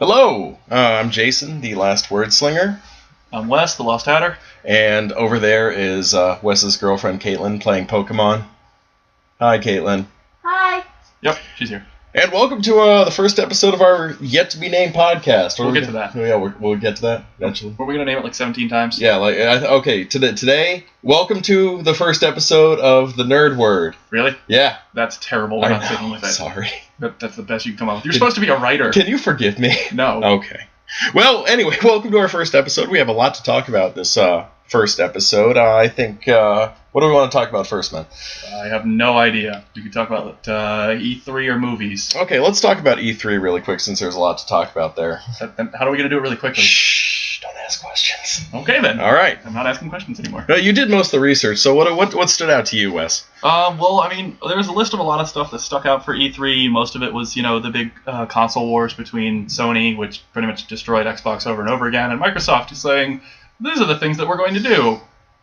Hello, I'm Jason, the Last Word Slinger. I'm Wes, the Lost Hatter. And over there is Wes's girlfriend, Caitlin, playing Pokemon. Hi, Caitlin. Hi. Yep, she's here. And welcome to the first episode of our yet-to-be-named podcast. We'll get to that. Yeah, we'll get to that eventually. Were we going to name it like 17 times? Yeah, okay, today, welcome to the first episode of the Nerd Word. Really? Yeah. That's terrible. We're not sticking with it. Sorry. That's the best you can come up with. You're supposed to be a writer. Can you forgive me? No. Okay. Well, anyway, welcome to our first episode. We have a lot to talk about this first episode. I think, what do we want to talk about first, man? I have no idea. We could talk about E3 or movies. Okay, let's talk about E3 really quick since there's a lot to talk about there. How are we going to do it really quickly? Shh, don't ask questions. Okay, then. All right. I'm not asking questions anymore. No, you did most of the research, so what stood out to you, Wes? Well, I mean, there was a list of a lot of stuff that stuck out for E3. Most of it was, the big console wars between Sony, which pretty much destroyed Xbox over and over again, and Microsoft is saying, these are the things that we're going to do.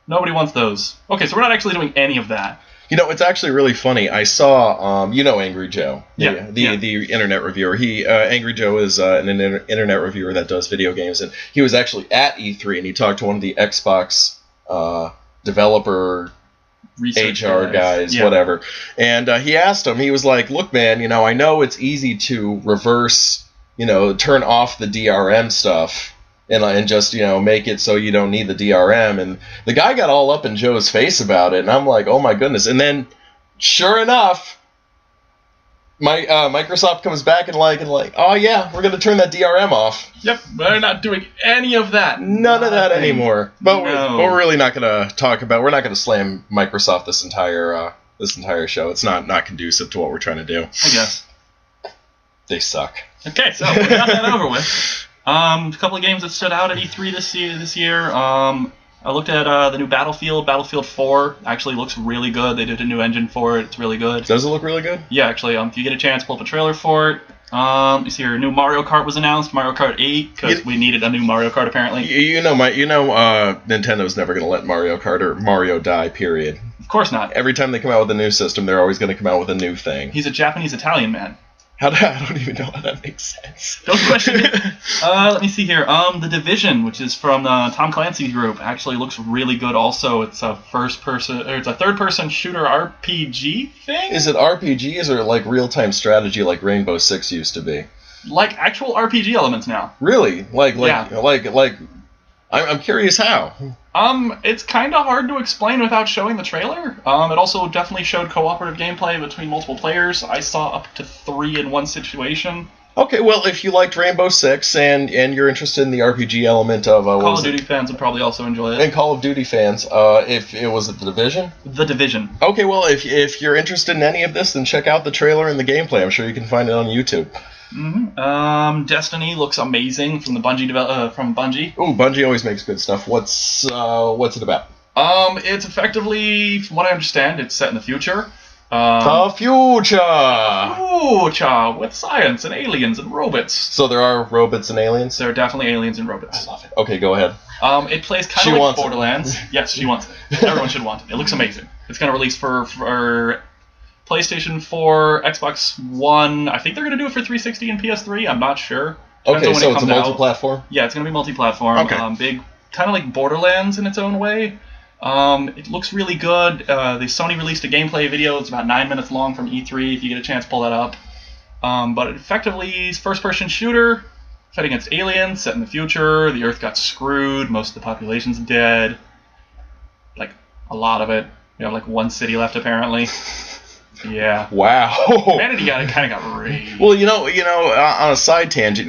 Nobody wants those. Okay, so we're not actually doing any of that. It's actually really funny. I saw, Angry Joe, the internet reviewer. Angry Joe is an internet reviewer that does video games, and he was actually at E3, and he talked to one of the Xbox developer Research HR guys, whatever. And he asked him, he was like, look, man, I know it's easy to reverse, turn off the DRM stuff and just, make it so you don't need the DRM. And the guy got all up in Joe's face about it, and I'm like, oh my goodness. And then, sure enough, Microsoft comes back and like, oh yeah, we're going to turn that DRM off. Yep, we're not doing any of that. None of that anymore. But we're really not going to talk about. We're not going to slam Microsoft this entire show. It's not conducive to what we're trying to do. I guess they suck. Okay, so we got that over with. A couple of games that stood out at E3 this year. I looked at the new Battlefield. Battlefield 4 actually looks really good. They did a new engine for it. It's really good. Does it look really good? Yeah, actually. If you get a chance, pull up a trailer for it. You see here, new Mario Kart was announced, Mario Kart 8, because we needed a new Mario Kart apparently. Nintendo's never going to let Mario Kart or Mario die. Period. Of course not. Every time they come out with a new system, they're always going to come out with a new thing. He's a Japanese-Italian man. I don't even know how that makes sense. Don't question it. Let me see here. The Division, which is from Tom Clancy's group, actually looks really good. Also, it's a third-person shooter RPG thing. Is it RPGs or like real-time strategy, like Rainbow Six used to be? Like actual RPG elements now. Really? Yeah. I'm curious how. It's kind of hard to explain without showing the trailer. It also definitely showed cooperative gameplay between multiple players. I saw up to 3 in one situation. Okay, well, if you liked Rainbow Six and you're interested in the RPG element of... Call of Duty fans would probably also enjoy it. And Call of Duty fans, if it was The Division? The Division. Okay, well, if you're interested in any of this, then check out the trailer and the gameplay. I'm sure you can find it on YouTube. Mm-hmm. Destiny looks amazing from the Bungie from Bungie. Ooh, Bungie always makes good stuff. What's it about? It's effectively, from what I understand, it's set in the future. The future with science and aliens and robots. So there are robots and aliens? There are definitely aliens and robots. I love it. Okay, go ahead. It plays kind of like Borderlands. Yes, she wants it. Everyone should want it. It looks amazing. It's going to release for PlayStation 4, Xbox One. I think they're going to do it for 360 and PS3. I'm not sure. Okay, so it's a multi-platform? Yeah, it's going to be multi-platform. Okay. Big, kind of like Borderlands in its own way. It looks really good. The Sony released a gameplay video. It's about 9 minutes long from E3. If you get a chance, pull that up. But effectively, first-person shooter, fight against aliens, set in the future. The Earth got screwed. Most of the population's dead. Like, a lot of it. We have, like, one city left, apparently. Yeah. Wow. Humanity kind of got raided. Well, on a side tangent,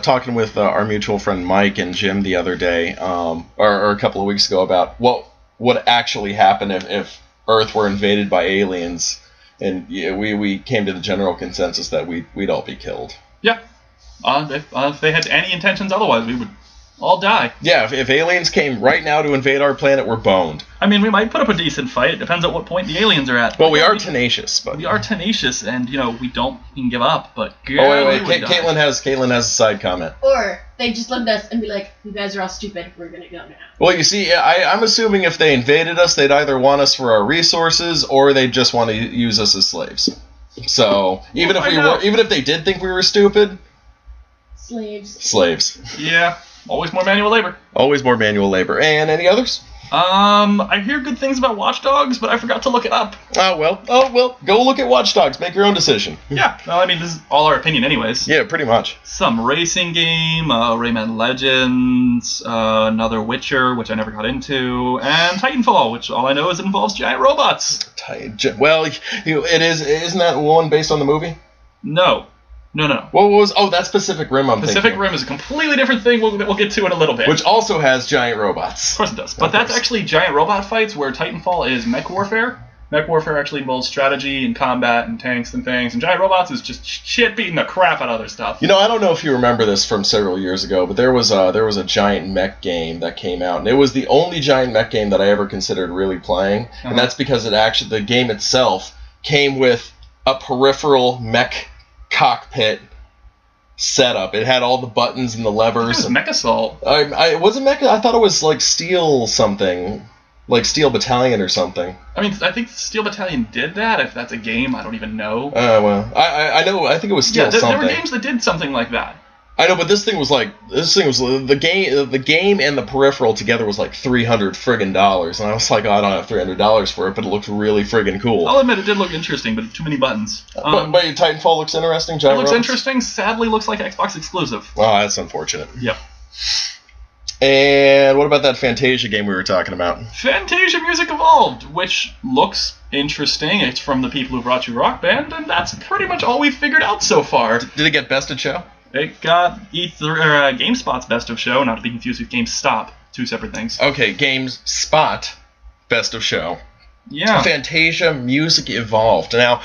talking with our mutual friend Mike and Jim the other day, or a couple of weeks ago, about what would actually happen if Earth were invaded by aliens, and we came to the general consensus that we'd all be killed. Yeah. If they had any intentions otherwise, we would all die. Yeah, if aliens came right now to invade our planet, we're boned. I mean, we might put up a decent fight. It depends at what point the aliens are at. Well, we are tenacious, but we are tenacious, and we can give up. But wait. Caitlin has a side comment. Or they just look at us and be like, "You guys are all stupid. We're gonna go now." Well, you see, I'm assuming if they invaded us, they'd either want us for our resources or they'd just want to use us as slaves. So even if they did think we were stupid. Slaves. Yeah, always more manual labor. Always more manual labor. And any others? I hear good things about Watch Dogs, but I forgot to look it up. Oh, well, go look at Watch Dogs. Make your own decision. Yeah, well, I mean, this is all our opinion anyways. Yeah, pretty much. Some racing game, Rayman Legends, another Witcher, which I never got into, and Titanfall, which all I know is it involves giant robots. Well, it is. Isn't that one based on the movie? No. What was? Oh, that's Pacific Rim. Pacific Rim is a completely different thing. We'll get to in a little bit. Which also has giant robots. Of course it does. But that's actually giant robot fights, where Titanfall is mech warfare. Mech warfare actually involves strategy and combat and tanks and things. And giant robots is just shit beating the crap out of other stuff. You know, I don't know if you remember this from several years ago, but there was a giant mech game that came out, and it was the only giant mech game that I ever considered really playing. And that's because the game itself came with a peripheral mech cockpit setup. It had all the buttons and the levers. It was Mech Assault. I wasn't Mech. I thought it was like Steel something, like Steel Battalion or something. I mean, I think Steel Battalion did that. If that's a game, I don't even know. Well, I know. I think it was Steel something. There were games that did something like that. I know, but this thing was the game and the peripheral together was like $300 friggin', and I was like, oh, I don't have $300 for it, but it looked really friggin' cool. I'll admit it did look interesting, but too many buttons. But Titanfall looks interesting. It looks interesting. Sadly, looks like Xbox exclusive. Oh, that's unfortunate. Yep. And what about that Fantasia game we were talking about? Fantasia Music Evolved, which looks interesting. It's from the people who brought you Rock Band, and that's pretty much all we've figured out so far. Did it get Best of Show? It got GameSpot's Best of Show, not to be confused with GameStop. Two separate things. Okay, GameSpot Best of Show. Yeah. Fantasia Music Evolved. Now,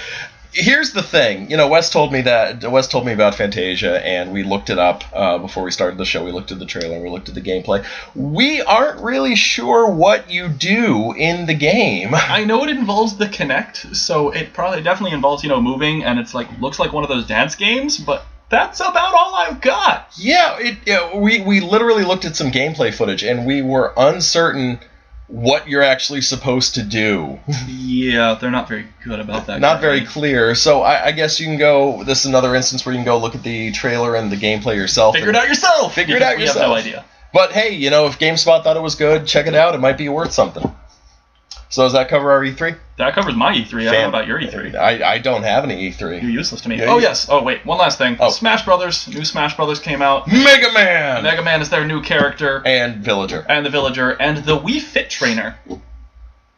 here's the thing. You know, Wes told me about Fantasia, and we looked it up before we started the show. We looked at the trailer, we looked at the gameplay. We aren't really sure what you do in the game. I know it involves the Kinect, so it definitely involves, moving, and it's looks like one of those dance games, but that's about all I've got. Yeah, we literally looked at some gameplay footage, and we were uncertain what you're actually supposed to do. Yeah, they're not very good about that. Not very clear. So I guess you can go. This is another instance where you can go look at the trailer and the gameplay yourself. Figure it out yourself. We have no idea. But hey, if GameSpot thought it was good, check it out. It might be worth something. So does that cover our E3? That covers my E3. I don't know about your E3. I don't have any E3. You're useless to me. Yeah, yes. Oh, wait. One last thing. Oh. Smash Brothers. New Smash Brothers came out. Mega Man! Mega Man is their new character. And Villager. And the Villager. And the Wii Fit Trainer.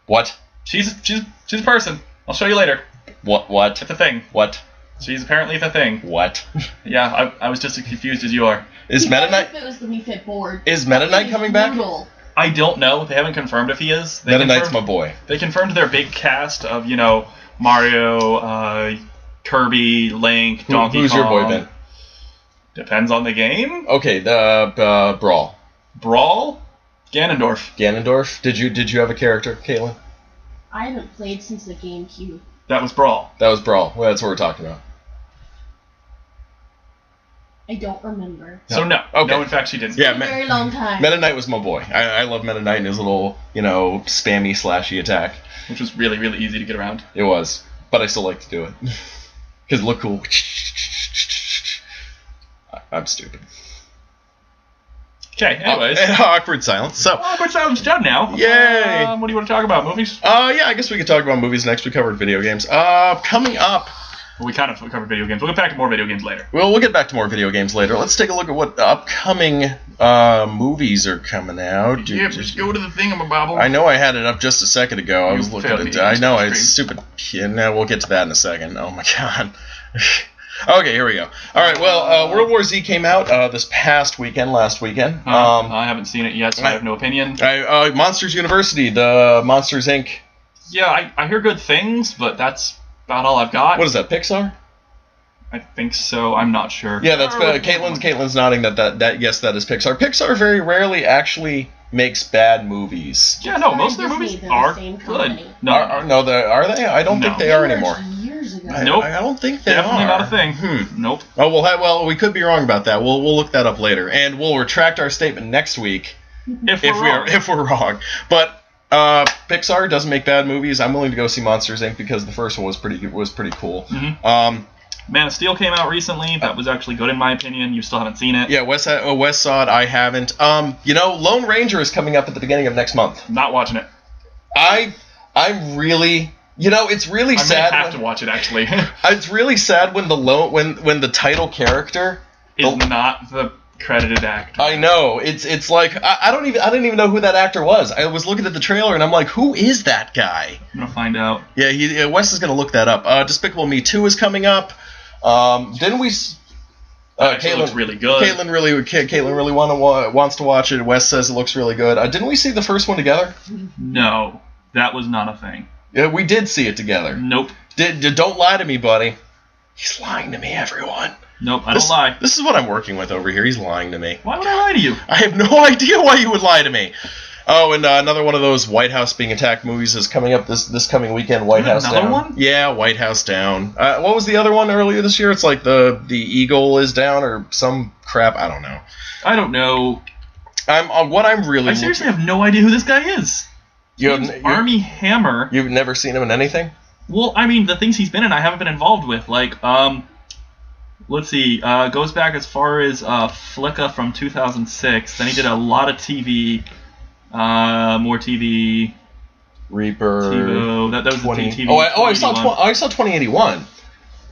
What? She's a person. I'll show you later. What? It's a thing. What? She's apparently the thing. What? Yeah, I was just as confused as you are. Is Meta Knight... If it was the Wii Fit board. Is Meta Knight coming back? I don't know. They haven't confirmed if he is. Meta Knight's my boy. They confirmed their big cast of, Mario, Kirby, Link, Donkey Kong. Who's your boy, Ben? Depends on the game. Okay, the Brawl. Brawl? Ganondorf. Did you have a character, Caitlin? I haven't played since the GameCube. That was Brawl. That was Brawl. Well, that's what we're talking about. I don't remember. So no. Okay. No, in fact, she didn't. Yeah, It's been a very long time. Meta Knight was my boy. I love Meta Knight and his little, spammy slashy attack. Which was really, really easy to get around. It was. But I still like to do it. Because it looked cool. I'm stupid. Okay, anyways. Awkward silence. So. Awkward silence done now. Yay! What do you want to talk about? Movies? Yeah, I guess we could talk about movies next. We covered video games. Coming up. Well, we covered video games. We'll get back to more video games later. Well, we'll get back to more video games later. Let's take a look at what upcoming movies are coming out. Yeah, just go to the thingamabobble. I know I had it up just a second ago. I was looking at it. I know, it's stupid. Yeah, now we'll get to that in a second. Oh my god. Okay, here we go. All right, well, World War Z came out this past weekend, last weekend. I haven't seen it yet, so I have no opinion. Monsters University, the Monsters, Inc. Yeah, I hear good things, but that's about all I've got. What is that, Pixar? I think so. I'm not sure. Yeah, that's Caitlin's nodding that yes, that is Pixar. Pixar very rarely actually makes bad movies. Yeah, no, most of their movies are good. No, are they? I don't think they are anymore. Years ago. Nope. I don't think they Definitely are. not a thing. Nope. Oh, well, we could be wrong about that. We'll look that up later, and we'll retract our statement next week if we're wrong. But Pixar doesn't make bad movies. I'm willing to go see Monsters Inc. because the first one was pretty cool. Mm-hmm. Man of Steel came out recently. That was actually good in my opinion. You still haven't seen it. Yeah, Wes saw it. I haven't. Lone Ranger is coming up at the beginning of next month. Not watching it. I'm really. It's really sad. I have to watch it actually. It's really sad when the title character is not the credited actor. I know. It's like I didn't even know who that actor was. I was looking at the trailer and I'm like, who is that guy? I'm gonna find out. Yeah, Wes is gonna look that up. Despicable Me 2 is coming up. Didn't we? Caitlin looks really good. Caitlin really wants to watch it. Wes says it looks really good. Didn't we see the first one together? No, that was not a thing. Yeah, we did see it together. Nope. Don't lie to me, buddy. He's lying to me, everyone. Nope, I don't lie. This is what I'm working with over here. He's lying to me. Why would I lie to you? I have no idea why you would lie to me. Oh, and another one of those White House being attacked movies is coming up this coming weekend. White House Down. Another one? Yeah, White House Down. What was the other one earlier this year? It's like the Eagle is down or some crap. I don't know. I seriously have no idea who this guy is. Armie Hammer. You've never seen him in anything? Well, I mean, the things he's been in, I haven't been involved with. Like, let's see, goes back as far as Flicka from 2006. Then he did a lot of TV, more TV. Reaper. TiVo. That was 20. the TV. I saw 2081.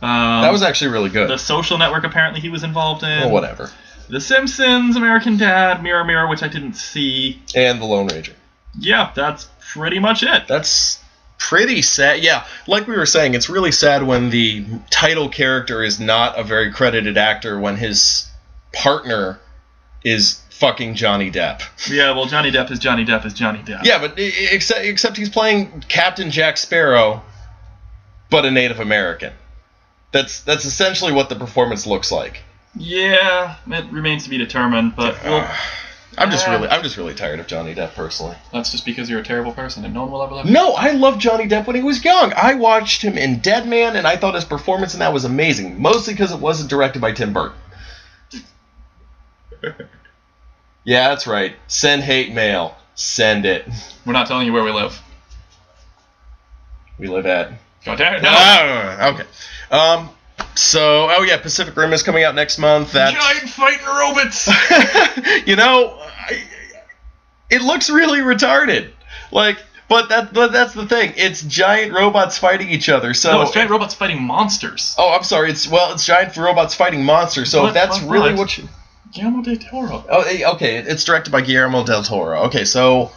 That was actually really good. The Social Network, apparently, he was involved in. Well, whatever. The Simpsons, American Dad, Mirror Mirror, which I didn't see. And The Lone Ranger. Yeah, that's pretty much it. That's pretty sad. Yeah, like we were saying, it's really sad when the title character is not a very credited actor when his partner is fucking Johnny Depp. Yeah, well, Johnny Depp is Johnny Depp is Johnny Depp. Yeah, but except he's playing Captain Jack Sparrow, but a Native American. That's essentially what the performance looks like. Yeah, it remains to be determined, but I'm just really tired of Johnny Depp personally. That's just because you're a terrible person and no one will ever love you. No, I loved Johnny Depp when he was young. I watched him in Dead Man, and I thought his performance in that was amazing, mostly because it wasn't directed by Tim Burton. Yeah, that's right. Send hate mail. Send it. We're not telling you where we live. We live at... God damn it, no! Okay. Pacific Rim is coming out next month. Giant fighting robots! It looks really retarded. But that's the thing. It's giant robots fighting each other. So no, it's giant robots fighting monsters. Oh, I'm sorry. It's giant robots fighting monsters. So that's really what you... Guillermo del Toro. Oh, okay. It's directed by Guillermo del Toro. Okay, so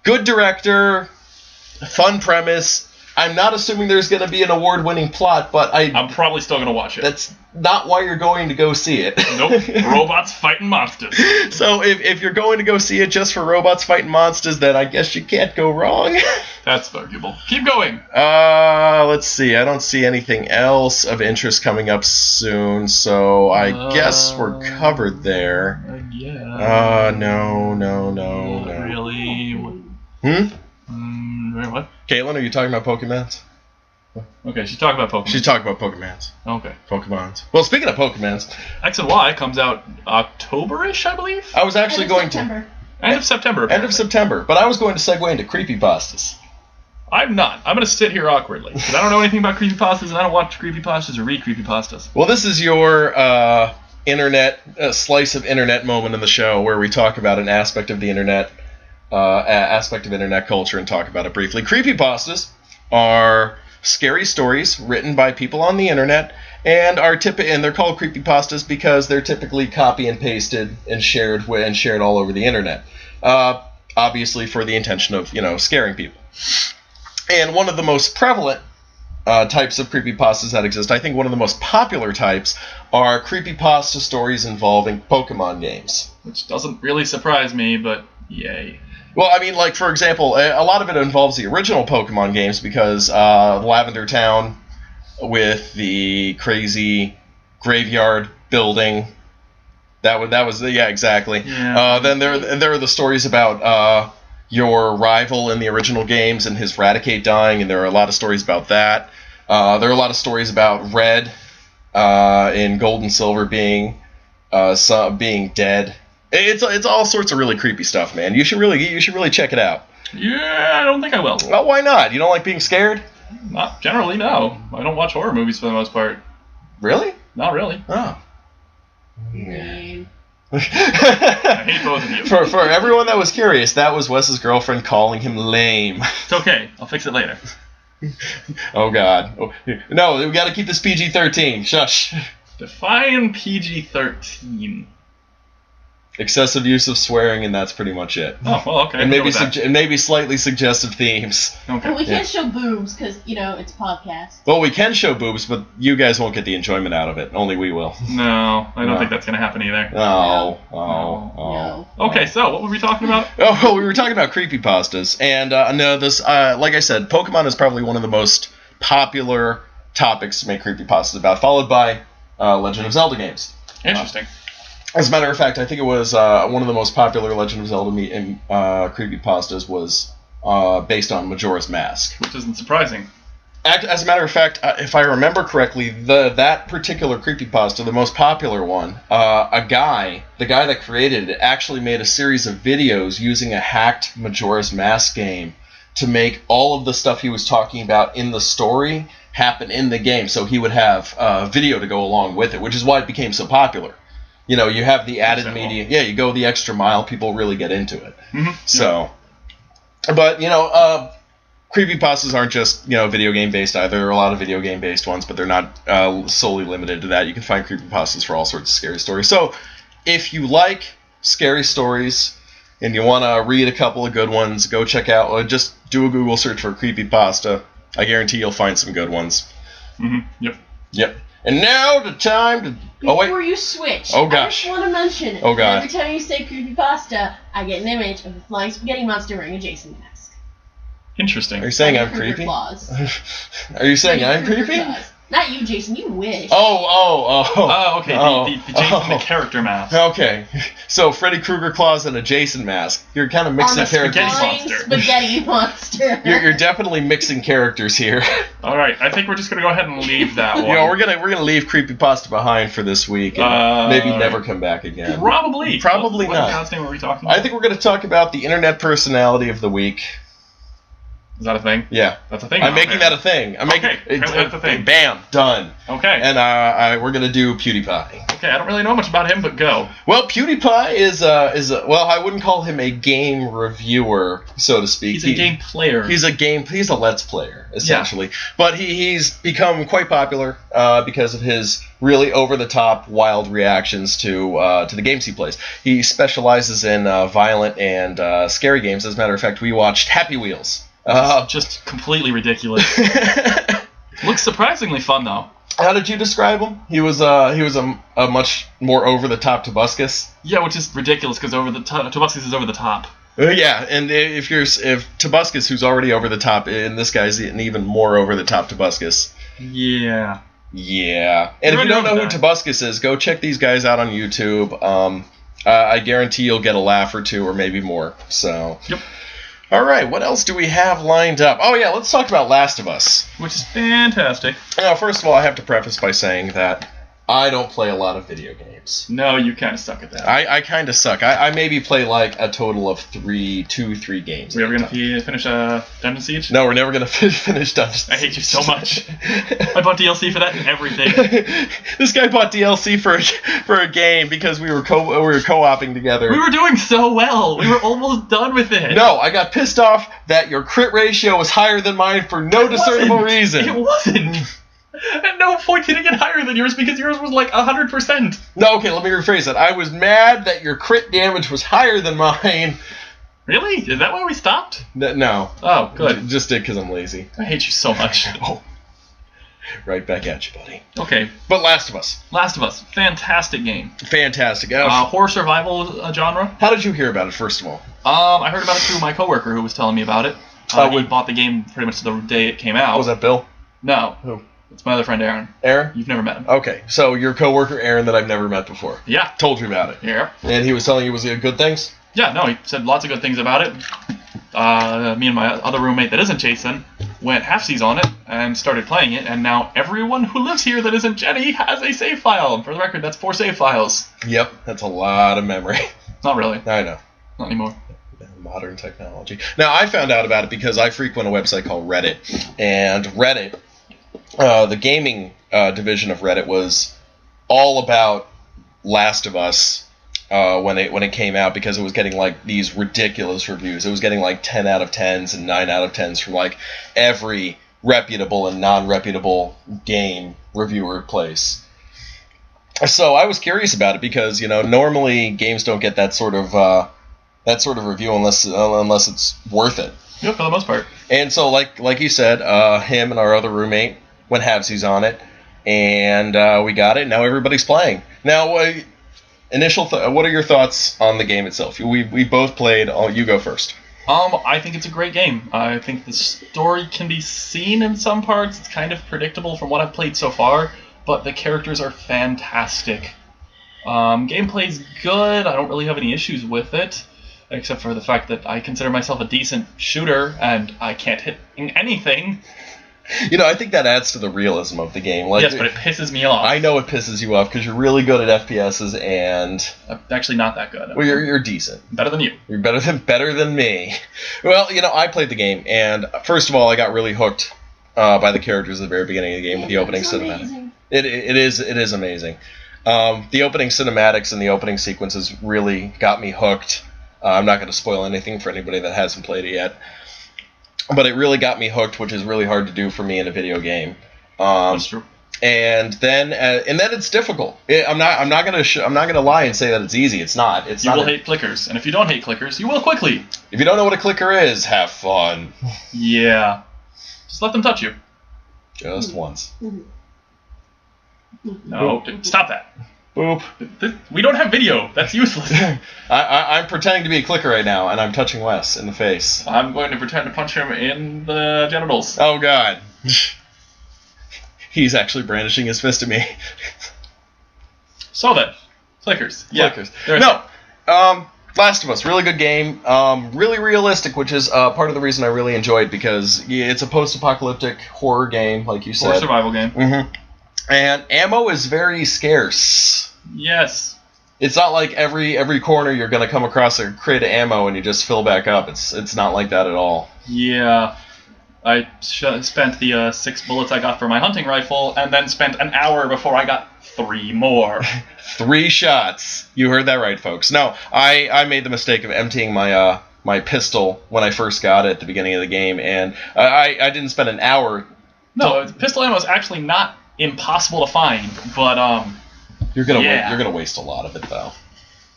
good director, fun premise. I'm not assuming there's going to be an award-winning plot, but I'm probably still going to watch it. That's not why you're going to go see it. Nope. Robots fighting monsters. So if you're going to go see it just for robots fighting monsters, then I guess you can't go wrong. That's arguable. Keep going. Let's see. I don't see anything else of interest coming up soon, so I guess we're covered there. Yeah. No. Really? What? Caitlin, are you talking about Pokemons? Okay, she's talking about Pokemon. She's talking about Pokemons. Okay. Pokemons. Well, speaking of Pokemons... X and Y comes out October-ish, I believe? I was actually going September. to... End of September. Apparently. End of September. But I was going to segue into creepypastas. I'm not. I'm going to sit here awkwardly. Because I don't know anything about creepypastas, and I don't watch creepypastas or read creepypastas. Well, this is your slice of internet moment in the show where we talk about an aspect of the internet... aspect of internet culture and talk about it briefly. Creepypastas are scary stories written by people on the internet and they're called creepypastas because they're typically copy and pasted and shared all over the internet. Obviously for the intention of, scaring people. And one of the most prevalent types of creepypastas that exist, I think one of the most popular types, are creepypasta stories involving Pokemon games. Which doesn't really surprise me, but yay. Well, I mean, for example, a lot of it involves the original Pokemon games because Lavender Town with the crazy graveyard building, exactly. Yeah. Then there are the stories about your rival in the original games and his Raticate dying, and there are a lot of stories about that. There are a lot of stories about Red in Gold and Silver being dead. It's all sorts of really creepy stuff, man. You should really check it out. Yeah, I don't think I will. Well, why not? You don't like being scared? Not generally, no. I don't watch horror movies for the most part. Really? Not really. Oh. Lame. I hate both of you. For everyone that was curious, that was Wes's girlfriend calling him lame. It's okay. I'll fix it later. Oh, God. Oh, no, we got to keep this PG-13. Shush. Define PG-13. Excessive use of swearing, and that's pretty much it. Oh, well, okay. And maybe slightly suggestive themes. Okay. But we can't show boobs because, it's a podcast. Well, we can show boobs, but you guys won't get the enjoyment out of it. Only we will. No, I don't think that's going to happen either. No. Okay, so what were we talking about? Oh, well, we were talking about creepypastas. And no, this, like I said, Pokemon is probably one of the most popular topics to make creepypastas about, followed by Legend of Zelda games. Interesting. As a matter of fact, I think it was one of the most popular Legend of Zelda creepypastas was based on Majora's Mask. Which isn't surprising. As a matter of fact, if I remember correctly, that particular creepypasta, the most popular one, the guy that created it actually made a series of videos using a hacked Majora's Mask game to make all of the stuff he was talking about in the story happen in the game. So he would have video to go along with it, which is why it became so popular. You have the added media. Yeah, you go the extra mile. People really get into it. Mm-hmm. So, but creepypastas aren't just video game based either. There are a lot of video game based ones, but they're not solely limited to that. You can find creepypastas for all sorts of scary stories. So, if you like scary stories and you want to read a couple of good ones, go check out. Just do a Google search for creepypasta. I guarantee you'll find some good ones. Mm-hmm. Yep. And now the time to... Before you switch, oh, gosh. I just want to mention, oh, God. every time you say creepypasta, I get an image of a flying spaghetti monster wearing a Jason mask. Interesting. Are you saying Like I'm creepy? Claus. Are you saying I'm Krueger creepy? Claus. Not you, Jason. You wish. Oh, okay. The Jason the character mask. Okay. So Freddy Krueger Claus and a Jason mask. You're kind of mixing characters. Spaghetti monster. Spaghetti monster. You're definitely mixing characters here. All right. I think we're just gonna go ahead and leave that one. We're gonna leave creepypasta behind for this week and maybe never come back again. Probably. Probably what not. What name were we talking about? I think we're gonna talk about the internet personality of the week. Is that a thing? Yeah. That's a thing. I'm making that a thing. I'm making that's a thing. Bam, done. Okay. And we're gonna do Pewdiepie. Okay, I don't really know much about him, but go. Well, Pewdiepie is I wouldn't call him a game reviewer, so to speak. He's a game player. He's a Let's Player, essentially. Yeah. But he's become quite popular because of his really over-the-top, wild reactions to the games he plays. He specializes in violent and scary games. As a matter of fact, we watched Happy Wheels. Just completely ridiculous. Looks surprisingly fun, though. How did you describe him? He was a much more over-the-top Tobuscus. Yeah, which is ridiculous because Tobuscus is over the top. Yeah, and if Tobuscus, who's already over the top, and this guy's an even more over the top Tobuscus. Yeah. Yeah. And if you don't know who Tobuscus is, go check these guys out on YouTube. I guarantee you'll get a laugh or two, or maybe more. So. Yep. All right, what else do we have lined up? Oh, yeah, let's talk about Last of Us. Which is fantastic. Now, first of all, I have to preface by saying that I don't play a lot of video games. No, you kind of suck at that. I kind of suck. I maybe play like a total of 3 games. We ever going to finish Dungeon Siege? No, we're never going to finish Dungeon Siege. I hate you so much. I bought DLC for that and everything. This guy bought DLC for a game because we were co-oping together. We were doing so well. We were almost done with it. No, I got pissed off that your crit ratio was higher than mine for no discernible reason. It wasn't. At no point did it get higher than yours because yours was like 100%. No, okay, let me rephrase that. I was mad that your crit damage was higher than mine. Really? Is that why we stopped? No. Oh, good. Just did because I'm lazy. I hate you so much. Oh. Right back at you, buddy. Okay. But Last of Us. Last of Us. Fantastic game. Fantastic. Horror survival genre. How did you hear about it, first of all? I heard about it through my coworker who was telling me about it. He bought the game pretty much the day it came out. Was that Bill? No. Who? It's my other friend, Aaron. Aaron? You've never met him. Okay, so your coworker, Aaron, that I've never met before. Yeah. Told you about it. Yeah. And he was telling you good things? Yeah, no, he said lots of good things about it. Me and my other roommate that isn't Jason went halfsies on it and started playing it, and now everyone who lives here that isn't Jenny has a save file. And for the record, that's 4 save files. Yep, that's a lot of memory. Not really. I know. Not anymore. Modern technology. Now, I found out about it because I frequent a website called Reddit, and Reddit the gaming division of Reddit was all about Last of Us when it came out, because it was getting like these ridiculous reviews. It was getting like 10 out of 10s and 9 out of 10s from like every reputable and non-reputable game reviewer place. So I was curious about it because, you know, normally games don't get that sort of review unless it's worth it. Yeah, for the most part. And so, like you said, him and our other roommate went halvesies on it, and we got it. Now everybody's playing. Now, what are your thoughts on the game itself? We both played. Oh, you go first. I think it's a great game. I think the story can be seen in some parts. It's kind of predictable from what I've played so far, but the characters are fantastic. Gameplay's good. I don't really have any issues with it, except for the fact that I consider myself a decent shooter, and I can't hit anything. You know, I think that adds to the realism of the game. Like, yes, but it pisses me off. I know it pisses you off because you're really good at FPSs, and I'm actually not that good. Well, you're decent. Better than you. You're better than me. Well, you know, I played the game, and first of all, I got really hooked by the characters at the very beginning of the game with the opening cinematic. It is amazing. The opening cinematics and the opening sequences really got me hooked. I'm not going to spoil anything for anybody that hasn't played it yet. But it really got me hooked, which is really hard to do for me in a video game. That's true. And then it's difficult. I'm not gonna lie and say that it's easy. It's not. You will hate clickers, and if you don't hate clickers, you will quickly. If you don't know what a clicker is, have fun. Yeah. Just let them touch you. Just once. No, stop that. Boop. We don't have video. That's useless. I'm pretending to be a clicker right now, and I'm touching Wes in the face. I'm going to pretend to punch him in the genitals. Oh, God. He's actually brandishing his fist at me. So then, clickers. Yeah. Clickers. No. Last of Us, really good game. Really realistic, which is part of the reason I really enjoyed, because it's a post-apocalyptic horror game, like you said. Or survival game. Mm-hmm. And ammo is very scarce. Yes. It's not like every corner you're going to come across a crate of ammo and you just fill back up. It's not like that at all. Yeah. I spent the 6 bullets I got for my hunting rifle, and then spent an hour before I got 3 more. 3 shots. You heard that right, folks. No, I made the mistake of emptying my pistol when I first got it at the beginning of the game, and I didn't spend an hour. No, pistol ammo is actually not impossible to find, but you're gonna waste a lot of it though.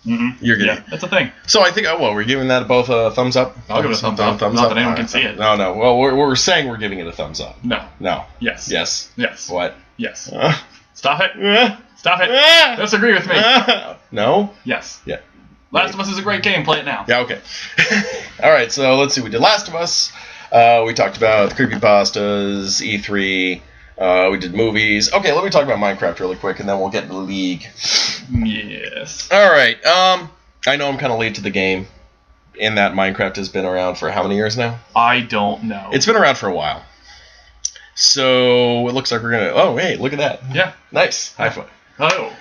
Mm-hmm. Yeah, that's a thing. So I think we're giving that both a thumbs up. I'll give it a thumbs up. Not that anyone can see it. No. Well, we're saying we're giving it a thumbs up. No. Yes. Yes. What? Yes. Stop it. Stop it. Disagree with me. No. Yes. Yeah. Last of Us is a great game. Play it now. Yeah. Okay. All right. So let's see. We did Last of Us. We talked about creepypastas, E3. We did movies. Okay, let me talk about Minecraft really quick, and then we'll get into the League. Yes. All right. I know I'm kind of late to the game, in that Minecraft has been around for how many years now? I don't know. It's been around for a while. So it looks like we're gonna. Oh, hey, look at that. Yeah. Nice. High five. Oh.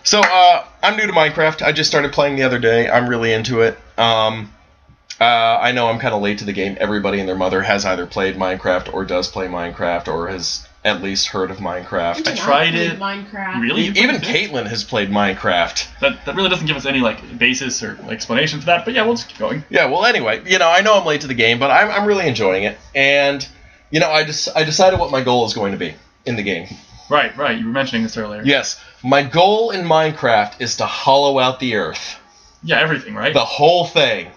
So I'm new to Minecraft. I just started playing the other day. I'm really into it. I know I'm kind of late to the game. Everybody and their mother has either played Minecraft or does play Minecraft or has at least heard of Minecraft. I tried it. Minecraft. Really? Even Caitlin has played Minecraft. That really doesn't give us any basis or explanation for that. But yeah, we'll just keep going. Yeah. Well, anyway, I know I'm late to the game, but I'm really enjoying it, and I decided what my goal is going to be in the game. Right. You were mentioning this earlier. Yes. My goal in Minecraft is to hollow out the earth. Yeah, everything, right? The whole thing.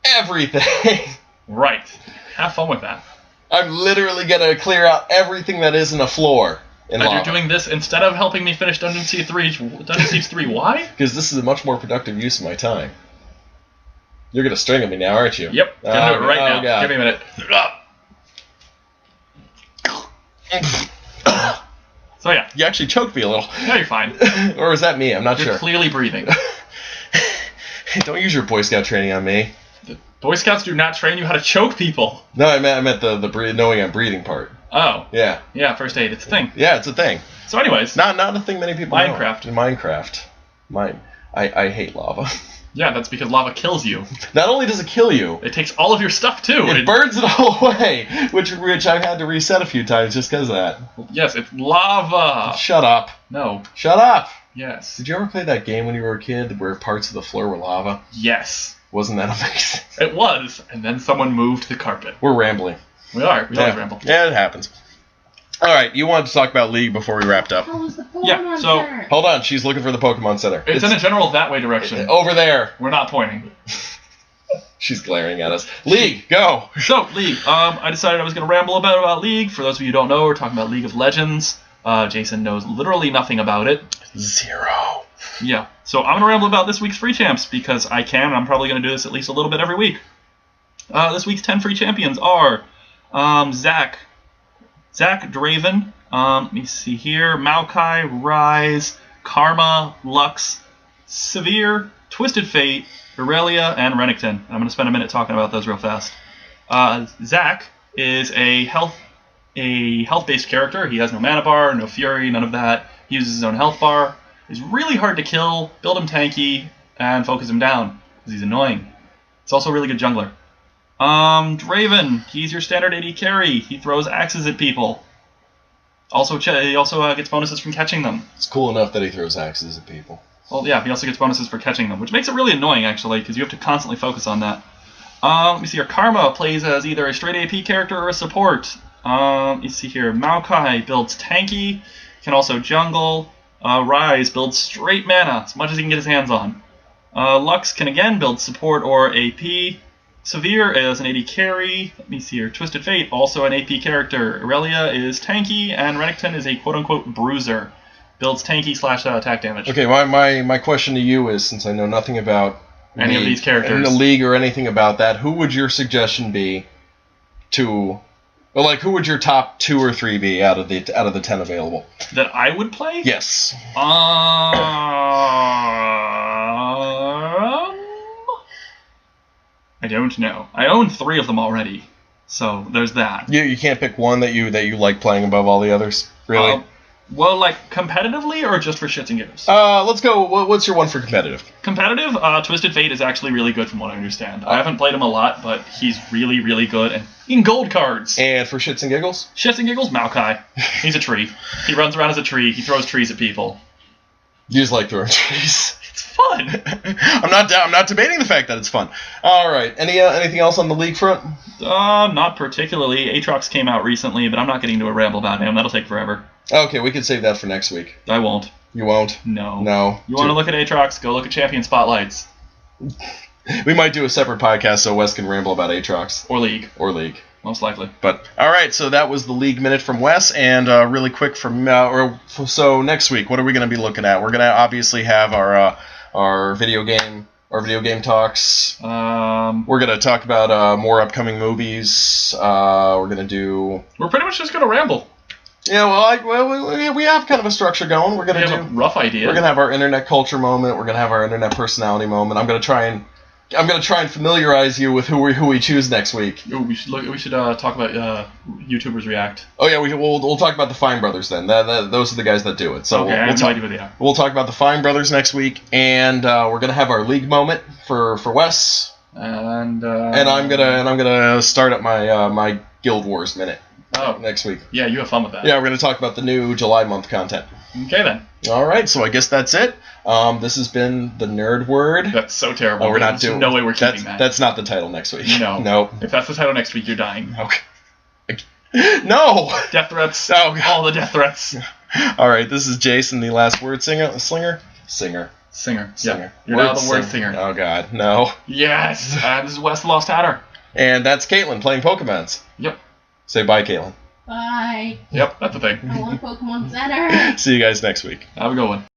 Everything. Right. Have fun with that. I'm literally going to clear out everything that isn't a floor in lava. You're doing this instead of helping me finish Dungeon Siege 3. Why? Because this is a much more productive use of my time. You're going to string at me now, aren't you? Yep. Gonna do it right now. God. Give me a minute. So yeah. You actually choked me a little. No, you're fine. Or is that me? I'm not sure. You're clearly breathing. Don't use your Boy Scout training on me. The Boy Scouts do not train you how to choke people. No, I meant the knowing I'm breathing part. Oh. Yeah. Yeah, first aid. It's a thing. Yeah, it's a thing. So anyways. Not a thing many people Minecraft. know. Minecraft. I hate lava. Yeah, that's because lava kills you. Not only does it kill you, It takes all of your stuff too. it burns it all away, which I've had to reset a few times just because of that. Yes, it's lava. Shut up. No. Shut up. Yes. Did you ever play that game when you were a kid where parts of the floor were lava? Yes. Wasn't that amazing? It was, and then someone moved the carpet. We're rambling. We are. We always ramble. Yeah, it happens. All right, you wanted to talk about League before we wrapped up. How was the Pokemon Yeah, so- Center? Hold on, she's looking for the Pokemon Center. It's in a general that way direction. Over there. We're not pointing. She's glaring at us. League, go. So, League. I decided I was going to ramble about League. For those of you who don't know, we're talking about League of Legends. Jason knows literally nothing about it. 0. Yeah. So I'm going to ramble about this week's free champs because I can, and I'm probably going to do this at least a little bit every week. This week's 10 free champions are Zach Draven, let me see here, Maokai, Rise, Karma, Lux, Severe, Twisted Fate, Aurelia, and Renekton. I'm going to spend a minute talking about those real fast. Zach is a health-based character. He has no mana bar, no fury, none of that. He uses his own health bar. He's really hard to kill, build him tanky, and focus him down, because he's annoying. He's also a really good jungler. Draven, he's your standard AD carry. He throws axes at people. He also gets bonuses from catching them. It's cool enough that he throws axes at people. Well, yeah, he also gets bonuses for catching them, which makes it really annoying, actually, because you have to constantly focus on that. Let me see here. Karma plays as either a straight AP character or a support. Let me see here. Maokai builds tanky, can also jungle. Rise builds straight mana, as much as he can get his hands on. Lux can again build support or AP. Severe is an AD carry. Let me see here. Twisted Fate, also an AP character. Aurelia is tanky, and Renekton is a quote-unquote bruiser. Builds tanky / attack damage. Okay, my question to you is, since I know nothing about Any of these characters. in the League or anything about that, who would your suggestion be to, well, like, who would your top 2 or 3 be out of the 10 available? That I would play? Yes. I don't know. I own 3 of them already, so there's that. You can't pick one that you like playing above all the others, really? Well, like, competitively or just for shits and giggles? Let's go. What's your one for competitive? Competitive, Twisted Fate is actually really good from what I understand. I haven't played him a lot, but he's really, really good. And in gold cards. And for shits and giggles? Shits and giggles, Maokai. He's a tree. He runs around as a tree. He throws trees at people. You just like throwing trees. It's fun. I'm not debating the fact that it's fun. All right. Anything else on the League front? Not particularly. Aatrox came out recently, but I'm not getting into a ramble about him. That'll take forever. Okay, we can save that for next week. I won't. You won't? No. No. You want to look at Aatrox? Go look at Champion Spotlights. We might do a separate podcast so Wes can ramble about Aatrox. Or League. Most likely. But all right, so that was the League Minute from Wes, and really quick so next week, what are we going to be looking at? We're going to obviously have our video game talks. We're going to talk about more upcoming movies. We're pretty much just going to ramble. Yeah, well, we have kind of a structure going. We're going to have a rough idea. We're going to have our internet culture moment. We're going to have our internet personality moment. I'm going to try and familiarize you with who we choose next week. Ooh, we should talk about YouTubers React. Oh yeah, we'll talk about the Fine Brothers then. Those are the guys that do it. So okay, I have no idea who they are. We'll talk about the Fine Brothers next week, and we're gonna have our League moment for Wes. And I'm gonna start up my Guild Wars minute. Next week. Yeah, you have fun with that. Yeah, we're gonna talk about the new July month content. Okay then. All right, so I guess that's it. This has been the Nerd Word. That's so terrible. Oh, we're not doing. No way we're keeping that. That's not the title next week. No. Nope. If that's the title next week, you're dying. Okay. No. Death threats. Oh, God. All the death threats. All right, this is Jason, the last word singer. Singer. Yeah. You're now the word singer. Oh God, no. Yes. This is Wes the Lost Hatter. And that's Caitlin playing Pokemons. Yep. Say bye, Caitlin. Bye. Yep, that's the thing. I want Pokemon Center. See you guys next week. Have a good one.